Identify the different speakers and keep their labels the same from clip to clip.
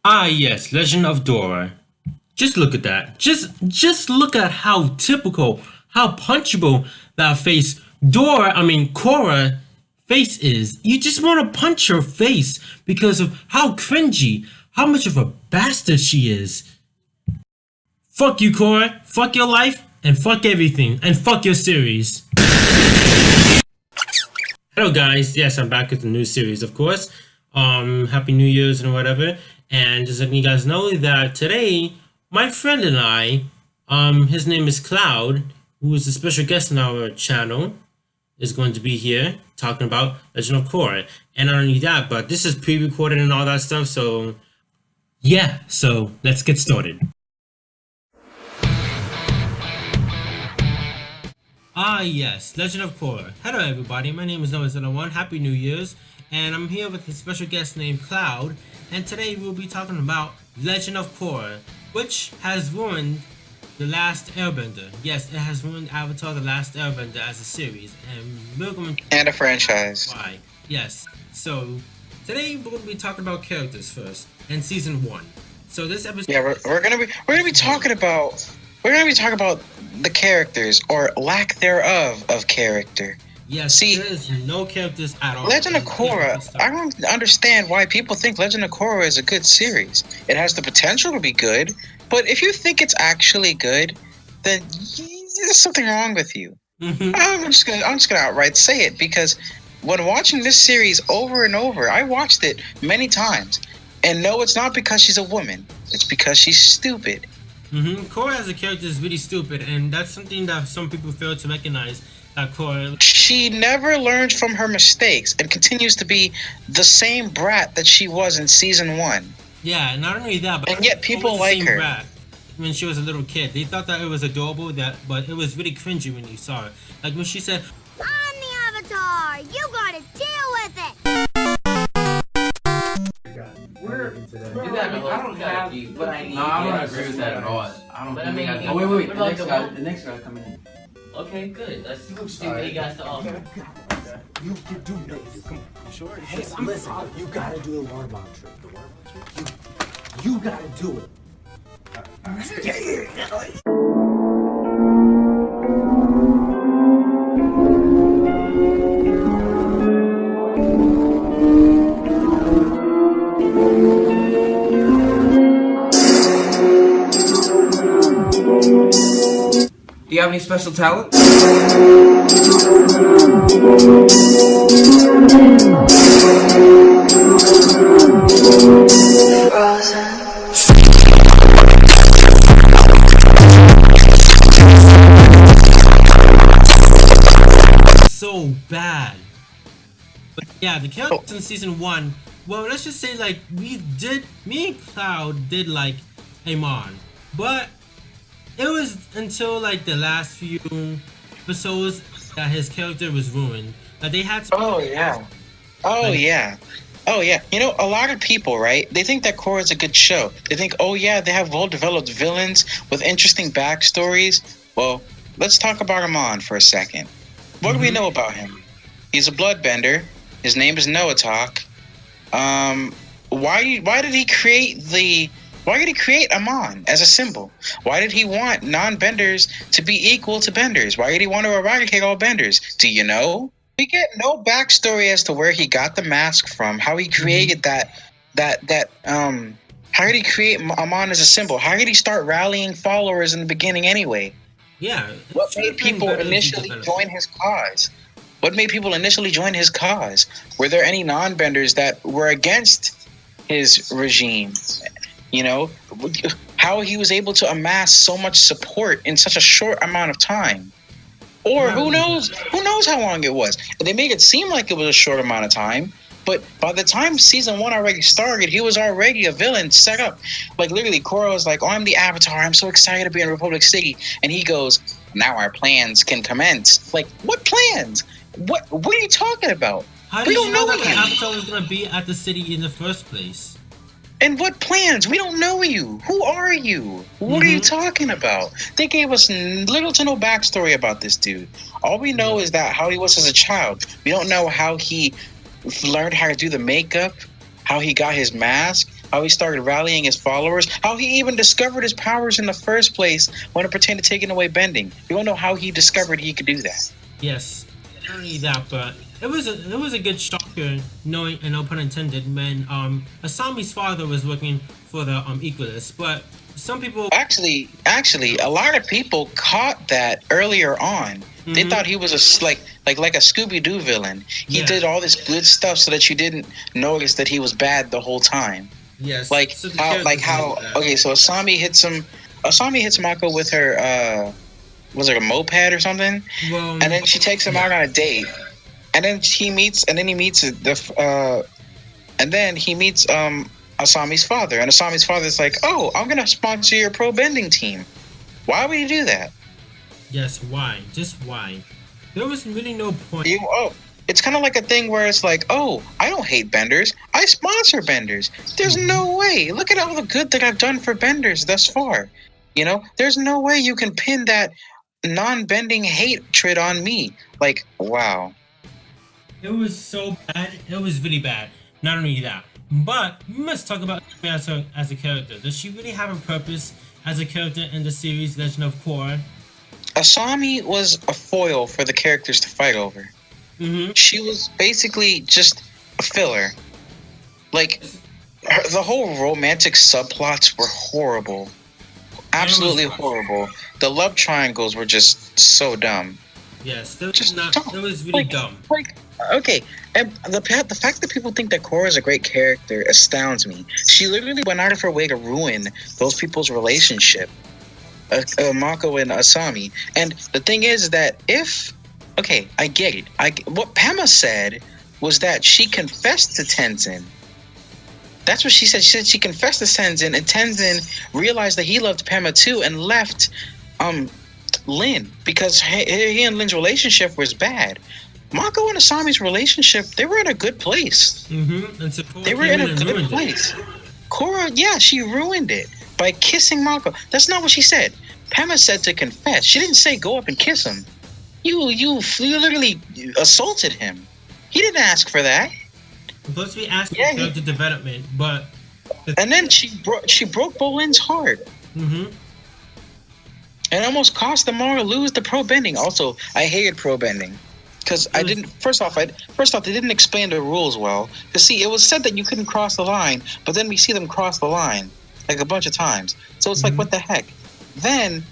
Speaker 1: Ah, yes, Legend of Dora. Just look at that. Just look at how typical, how punchable that face Korra face is. You just want to punch her face because of how cringy, how much of a bastard she is. Fuck you, Korra. Fuck your life and fuck everything and fuck your series. Hello guys, yes, I'm back with the new series, of course. Happy New Year's and whatever. And just letting you guys know that today, my friend and I, his name is Cloud, who is a special guest on our channel, is going to be here talking about Legend of Korra. And not only that, but this is pre-recorded and all that stuff, so yeah, so let's get started. Ah yes, Legend of Korra. Hello everybody, my name is Noah01, Happy New Year's, and I'm here with a special guest named Cloud, and today we'll be talking about Legend of Korra, which has ruined The Last Airbender. Yes, it has ruined Avatar The Last Airbender as a series, and we're going to...
Speaker 2: And a franchise.
Speaker 1: Why? Yes, so today we're going to be talking about characters first, and Season 1. So this episode...
Speaker 2: Yeah, we're gonna be talking about... We're going to be talking about the characters, or lack thereof of character.
Speaker 1: Yes,
Speaker 2: see,
Speaker 1: there's no characters at all.
Speaker 2: Legend of Korra, I don't understand why people think Legend of Korra is a good series. It has the potential to be good, but if you think it's actually good, then there's something wrong with you. I'm just gonna outright say it, because when watching this series over and over, I watched it many times, and no, it's not because she's a woman. It's because she's stupid.
Speaker 1: Korra as a character is really stupid, and that's something that some people fail to recognize. That Korra,
Speaker 2: she never learned from her mistakes and continues to be the same brat that she was in season 1.
Speaker 1: Yeah, not only that, but
Speaker 2: and yet people like her.
Speaker 1: Brat when she was a little kid, they thought that it was adorable. But it was really cringy when you saw it. Like when she said,
Speaker 3: "I'm the Avatar. You gotta deal with it."
Speaker 4: I don't have what I need.
Speaker 5: No, I don't agree with that at all. I don't think we got... Oh, wait. The next guy coming in.
Speaker 4: Okay, good. Let's see what he got to offer.
Speaker 6: You do know. Come on. Sure. Hey, listen. You gotta do the water bomb trick. The water bomb trick. You gotta do it.
Speaker 5: Do you have any special talent?
Speaker 1: so bad. But yeah, the characters in season 1. Well, let's just say like me and Cloud did like Amon, but it was until like the last few episodes that his character was ruined. That they had to.
Speaker 2: Oh yeah. You know, a lot of people, right? They think that Korra is a good show. They think, oh yeah, they have well-developed villains with interesting backstories. Well, let's talk about Amon for a second. What do we know about him? He's a bloodbender. His name is Noatok. Why did he create Amon as a symbol? Why did he want non-benders to be equal to benders? Why did he want to eradicate all benders? Do you know? We get no backstory as to where he got the mask from, how he created how did he create Amon as a symbol? How did he start rallying followers in the beginning anyway?
Speaker 1: Yeah.
Speaker 2: What made people initially join his cause? Were there any non-benders that were against his regime? You know, how he was able to amass so much support in such a short amount of time. Or who knows how long it was. They make it seem like it was a short amount of time, but by the time season 1 already started, he was already a villain set up. Like literally, Korra was like, "Oh, I'm the Avatar. I'm so excited to be in Republic City." And he goes, "Now our plans can commence." Like, what plans? What are you talking about?
Speaker 1: How did you know that the Avatar was gonna be at the city in the first place?
Speaker 2: And what plans? We don't know you. Who are you? What are you talking about? They gave us little to no backstory about this dude. All we know is that how he was as a child. We don't know how he learned how to do the makeup, how he got his mask, how he started rallying his followers, how he even discovered his powers in the first place when it pertained to taking away bending. You don't know how he discovered he could do that.
Speaker 1: Yes, not only that, but it was a good shocker, knowing, and no pun intended, when Asami's father was working for the Equalists, but some people
Speaker 2: Actually, a lot of people caught that earlier on. They thought he was like a Scooby Doo villain. He
Speaker 1: Yeah.
Speaker 2: did all this good stuff so that you didn't notice that he was bad the whole time.
Speaker 1: yes,
Speaker 2: Like
Speaker 1: so the
Speaker 2: how
Speaker 1: characters know that.
Speaker 2: okay, so Asami hits Mako with her was it a moped or something?
Speaker 1: Well,
Speaker 2: And then she takes him out on a date. And then he meets Asami's father. And Asami's father's like, "Oh, I'm gonna sponsor your pro bending team." Why would you do that?
Speaker 1: yes, why? Just why? There was really no point.
Speaker 2: It's kind of like a thing where it's like, "Oh, I don't hate benders. I sponsor benders." There's no way. Look at all the good that I've done for benders thus far. You know, there's no way you can pin that non-bending hatred on me. Like, wow.
Speaker 1: It was so bad. It was really bad. Not only that, but we must talk about her as a character. Does she really have a purpose as a character in the series Legend of Korra?
Speaker 2: Asami was a foil for the characters to fight over. She was basically just a filler. Like, the whole romantic subplots were horrible. Absolutely horrible. The love triangles were just so dumb.
Speaker 1: Yes, that was
Speaker 2: Just
Speaker 1: not.
Speaker 2: dumb.
Speaker 1: That was really
Speaker 2: Like-
Speaker 1: dumb.
Speaker 2: Okay, and the fact that people think that Korra is a great character astounds me. She literally went out of her way to ruin those people's relationship, Mako and Asami. And the thing is that I get it. What Pema said was that she confessed to Tenzin. That's what she said. She said she confessed to Tenzin, and Tenzin realized that he loved Pema too and left Lin because he and Lin's relationship was bad. Mako and Asami's relationship, they were in a good place.
Speaker 1: And so Korra
Speaker 2: They were
Speaker 1: came
Speaker 2: in a
Speaker 1: and
Speaker 2: good
Speaker 1: ruined it.
Speaker 2: place. Korra, yeah, she ruined it by kissing Mako. That's not what she said. Pema said to confess. She didn't say go up and kiss him. You literally assaulted him. He didn't ask for that.
Speaker 1: Plus, we asked for
Speaker 2: Yeah,
Speaker 1: character development, but
Speaker 2: And then she broke Bolin's heart. And almost cost Amara lose the pro bending. Also, I hated pro bending because I didn't. First off, they didn't explain the rules well. Because see, it was said that you couldn't cross the line, but then we see them cross the line like a bunch of times. So it's like, what the heck? Then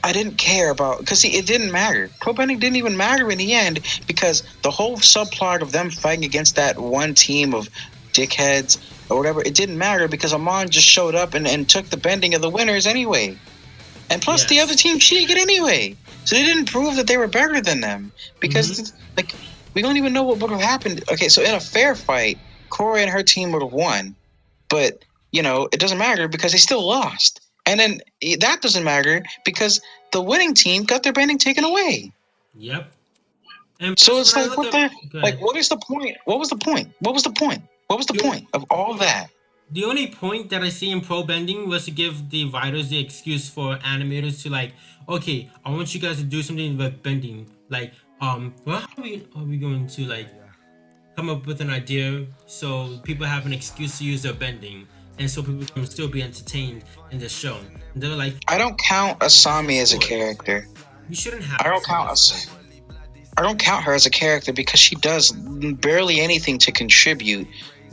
Speaker 2: I didn't care about because see, it didn't matter. Pro bending didn't even matter in the end because the whole subplot of them fighting against that one team of dickheads or whatever, it didn't matter because Amon just showed up and took the bending of the winners anyway. And plus, the other team cheated anyway. So they didn't prove that they were better than them. Because, we don't even know what would have happened. Okay, so in a fair fight, Korra and her team would have won. But, it doesn't matter because they still lost. And then that doesn't matter because the winning team got their bending taken away.
Speaker 1: Yep. And
Speaker 2: So
Speaker 1: plus,
Speaker 2: it's
Speaker 1: when I
Speaker 2: like,
Speaker 1: look
Speaker 2: what
Speaker 1: at-
Speaker 2: the...
Speaker 1: go
Speaker 2: Like,
Speaker 1: ahead.
Speaker 2: what is the point? What was the point? What was the point? What was the point of all that?
Speaker 1: The only point that I see in pro bending was to give the writers the excuse for animators to okay, I want you guys to do something with bending. How are we going to come up with an idea so people have an excuse to use their bending and so people can still be entertained in the show. And they're like,
Speaker 2: I don't count Asami as a character.
Speaker 1: you shouldn't have.
Speaker 2: I don't count her as a character because she does barely anything to contribute.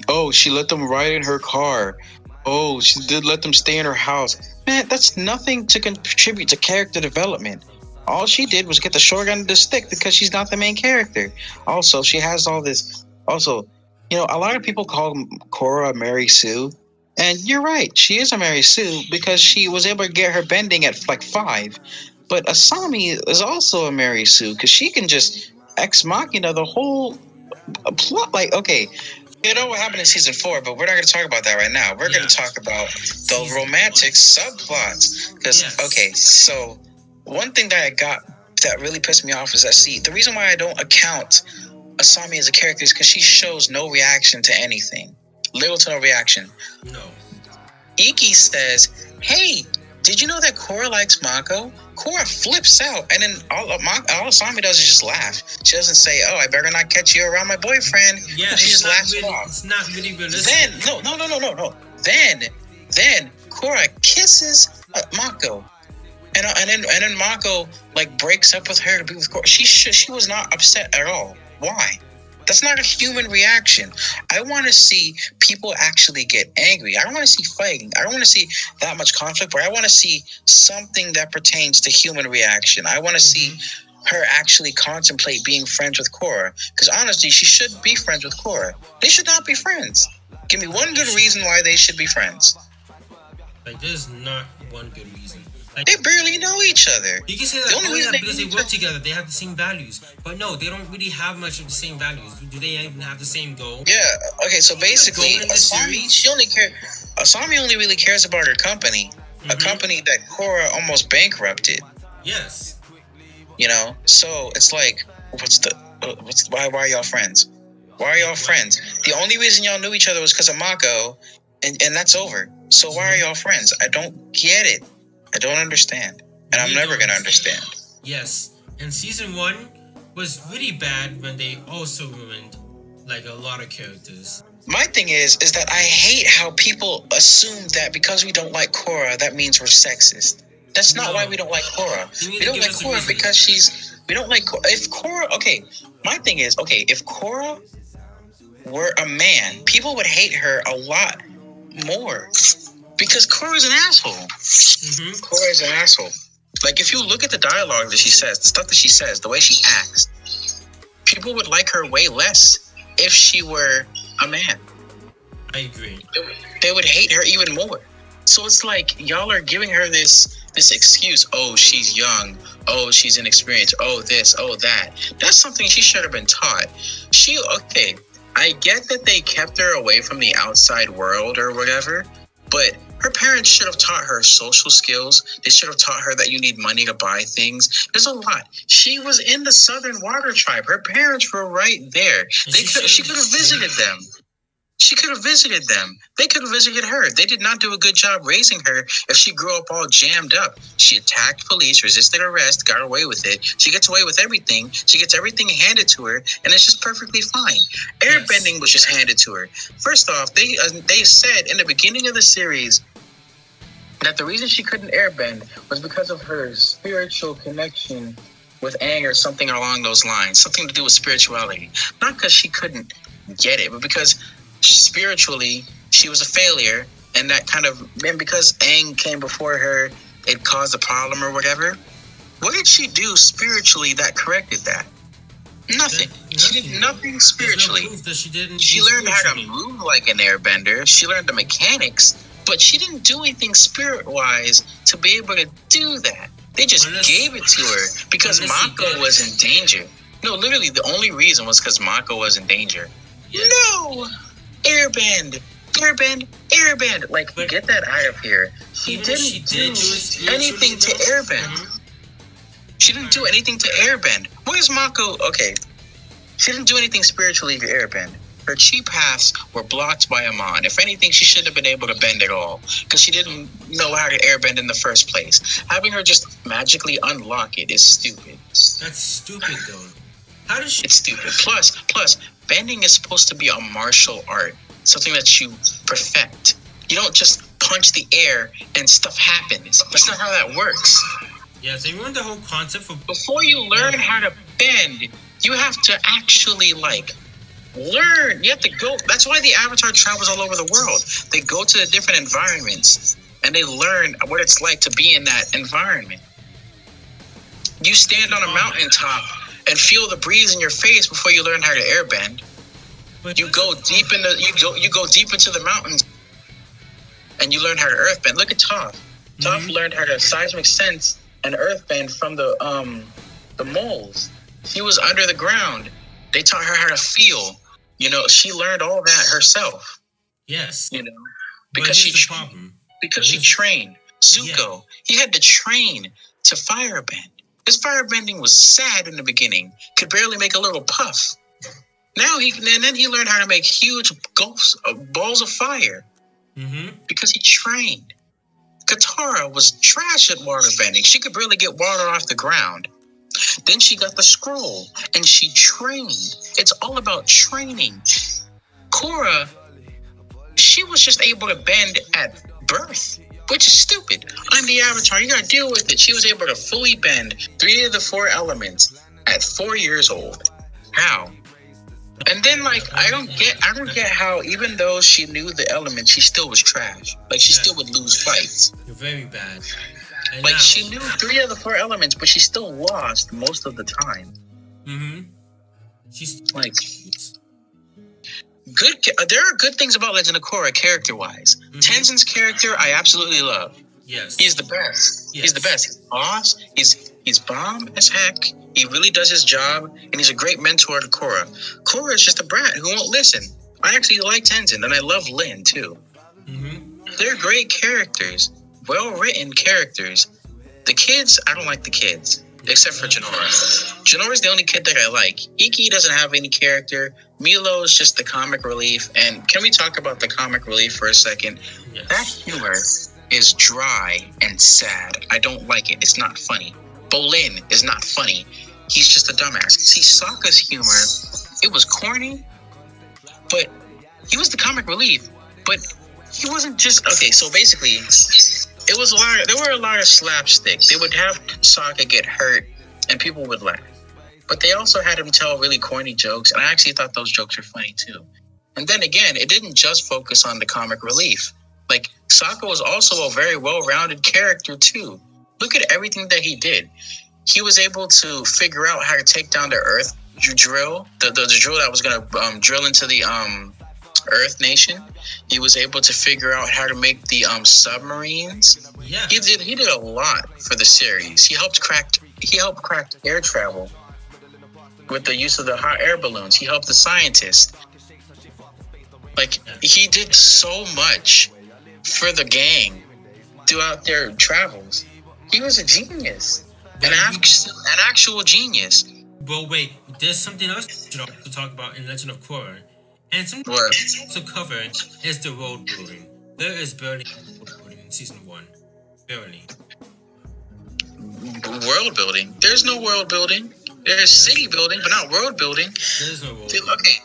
Speaker 2: Oh, she let them ride in her car. Oh, she did let them stay in her house. Man, that's nothing to contribute to character development. All she did was get the short end of the stick because she's not the main character. Also, she has all this. Also, a lot of people call Korra Mary Sue. And you're right, she is a Mary Sue because she was able to get her bending at 5. But Asami is also a Mary Sue because she can just ex machina the whole plot. Okay, you know what happened in season 4, but we're not going to talk about that right now. We're going to talk about the romantic subplots. Because okay, so one thing that I got that really pissed me off is that the reason why I don't account Asami as a character is because she shows no reaction to anything. Little to no reaction.
Speaker 1: No.
Speaker 2: Iki says, "Hey, did you know that Korra likes Mako? Korra flips out, and then all Asami does is just laugh. She doesn't say, "Oh, I better not catch you around my boyfriend."
Speaker 1: Yeah,
Speaker 2: she just laughs
Speaker 1: really,
Speaker 2: it off.
Speaker 1: it's not really realistic.
Speaker 2: Then no. Then Korra kisses Mako, and then Mako like breaks up with her to be with Korra. She was not upset at all. Why? That's not a human reaction. I want to see people actually get angry. I don't want to see fighting. I don't want to see that much conflict, but I want to see something that pertains to human reaction. I want to see her actually contemplate being friends with Korra. Because honestly, she should be friends with Korra. They should not be friends. Give me one good reason why they should be friends.
Speaker 1: Like, there's not one good reason. Like,
Speaker 2: they barely know each other.
Speaker 1: You can say that because they work together, they have the same values. But no, they don't really have much of the same values. Do they even have the same goal?
Speaker 2: Yeah. Okay. So basically, Asami only really cares about her company, a company that Korra almost bankrupted.
Speaker 1: Yes.
Speaker 2: You know. So it's like, why are y'all friends? Why are y'all friends? The only reason y'all knew each other was because of Mako, and that's over. So why are y'all friends? I don't get it. I don't understand. And I'm never going to understand.
Speaker 1: Yes. And season 1 was really bad when they also ruined, like, a lot of characters.
Speaker 2: My thing is that I hate how people assume that because we don't like Korra, that means we're sexist. That's not why we don't like Korra. We don't like Korra because we don't like Korra. If Korra, okay, my thing is, okay, if Korra were a man, people would hate her a lot more. Because Korra is an asshole. Korra is an asshole. Like, if you look at the dialogue that she says, the stuff that she says, the way she acts, people would like her way less if she were a man.
Speaker 1: I agree.
Speaker 2: They would hate her even more. So it's like, y'all are giving her this excuse. Oh, she's young. Oh, she's inexperienced. Oh, this. Oh, that. That's something she should have been taught. Okay, I get that they kept her away from the outside world or whatever, but her parents should have taught her social skills. They should have taught her that you need money to buy things. There's a lot. She was in the Southern Water Tribe. Her parents were right there. She could have visited them. She could have visited them. They could have visited her. They did not do a good job raising her if she grew up all jammed up. She attacked police, resisted arrest, got away with it. She gets away with everything. She gets everything handed to her, and it's just perfectly fine. Airbending was just handed to her. First off, they said in the beginning of the series that the reason she couldn't airbend was because of her spiritual connection with Aang or something along those lines. Something to do with spirituality. Not because she couldn't get it, but because spiritually she was a failure, and because Aang came before her, it caused a problem or whatever. What did she do spiritually that corrected that? Nothing. She did nothing spiritually. She learned how to move like an airbender. She learned the mechanics, but she didn't do anything spirit-wise to be able to do that. They just gave it to her because Mako was in danger. No, literally, the only reason was because Mako was in danger. Yeah. No! Airbend! Like, get that out of here. She didn't do anything to airbend. She didn't do anything to airbend. Where's Mako? Okay. She didn't do anything spiritually to airbend. Her chi paths were blocked by Amon. If anything, she shouldn't have been able to bend at all because she didn't know how to airbend in the first place. Having her just magically unlock it is stupid.
Speaker 1: That's stupid, though. How does she?
Speaker 2: It's stupid. Plus, bending is supposed to be a martial art, something that you perfect. You don't just punch the air and stuff happens. That's not how that works.
Speaker 1: Yes, they ruined the whole concept for.
Speaker 2: Before you learn how to bend, you have to actually learn. You have to go. That's why the Avatar travels all over the world. They go to the different environments and they learn what it's like to be in that environment. You stand on a mountaintop and feel the breeze in your face before you learn how to airbend. You go deep into the mountains and you learn how to earthbend. Look at Toph. Toph learned how to seismic sense and earthbend from the moles. She was under the ground. They taught her how to feel. She learned all that herself.
Speaker 1: Yes.
Speaker 2: Because she trained. Zuko, he had to train to firebend. His firebending was sad in the beginning. Could barely make a little puff. Now then he learned how to make huge balls of fire. Because he trained. Katara was trash at water bending. She could barely get water off the ground. Then she got the scroll and she trained. It's all about training. Korra, she was just able to bend at birth, which is stupid. I'm the Avatar. You gotta deal with it. She was able to fully bend 3 of the 4 elements at 4 years old. How? And then, like, I don't get how, even though she knew the elements, she still was trash. Like, she still would lose fights.
Speaker 1: You're very bad. And
Speaker 2: Like,
Speaker 1: now,
Speaker 2: she knew 3 of the 4 elements, but she still lost most of the time.
Speaker 1: She's
Speaker 2: Like, there are good things about Legend of Korra character-wise. Tenzin's character, I absolutely love.
Speaker 1: yes.
Speaker 2: He's the best.
Speaker 1: Yes.
Speaker 2: He's the best. He's boss. He's bomb as heck. He really does his job, and he's a great mentor to Korra. Korra is just a brat who won't listen. I actually like Tenzin, and I love Lin too. They're great characters, well-written characters. The kids, I don't like the kids, except for Jinora. Jinora's the only kid that I like. Iki doesn't have any character. Milo is just the comic relief. And can we talk about the comic relief for a second?
Speaker 1: Yes.
Speaker 2: That humor is dry and sad. I don't like it. It's not funny. Bolin is not funny. He's just a dumbass. See, Sokka's humor, it was corny, but he was the comic relief. But he wasn't just okay. So basically, it was a lot. There were a lot of slapstick. They would have Sokka get hurt, and people would laugh. But they also had him tell really corny jokes, and I actually thought those jokes were funny too. And then again, it didn't just focus on the comic relief. Like, Sokka was also a very well-rounded character too. Look at everything that he did. He was able to figure out how to take down the Earth drill, the drill that was going to drill into the Earth Nation. He was able to figure out how to make the submarines.
Speaker 1: Yeah.
Speaker 2: He did a lot for the series. He helped crack air travel with the use of the hot air balloons. He helped the scientists. Like, he did so much for the gang throughout their travels. He was a genius, an actual genius.
Speaker 1: But wait, there's something else we should also talk about in Legend of Korra. And something
Speaker 2: What?
Speaker 1: to cover is the world building. There is barely world building in season 1. Barely.
Speaker 2: World building? There's no world building. There's city building, but not world building.
Speaker 1: There's no world
Speaker 2: Dude,
Speaker 1: building.
Speaker 2: okay.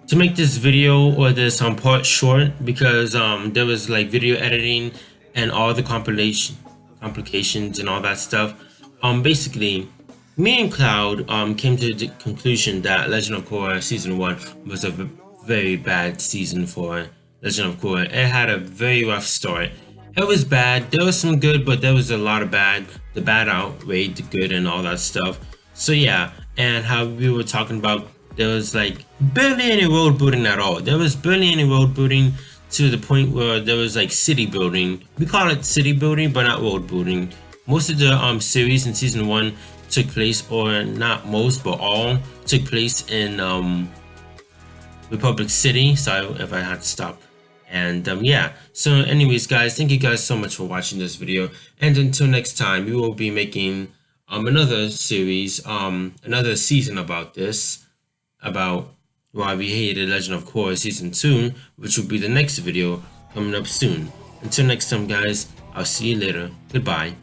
Speaker 1: To make this video or this part short, because there was like video editing and all the complications and all that stuff. Basically, me and Cloud came to the conclusion that Legend of Korra season 1 was a very bad season for Legend of Korra. It had a very rough start. It was bad. There was some good, but there was a lot of bad. The bad outweighed the good and all that stuff. So yeah, and how we were talking about, there was like barely any world building at all. There was barely any world building to the point where there was like city building. We call it city building, but not world building. Most of the series in season 1 took place, or not most, but all took place in Republic City. Sorry if I had to stop. And yeah, so anyways guys, thank you guys so much for watching this video, and until next time, we will be making another series, another season about this, about why we hated Legend of Korra season 2, which will be the next video coming up soon. Until next time guys, I'll see you later. Goodbye.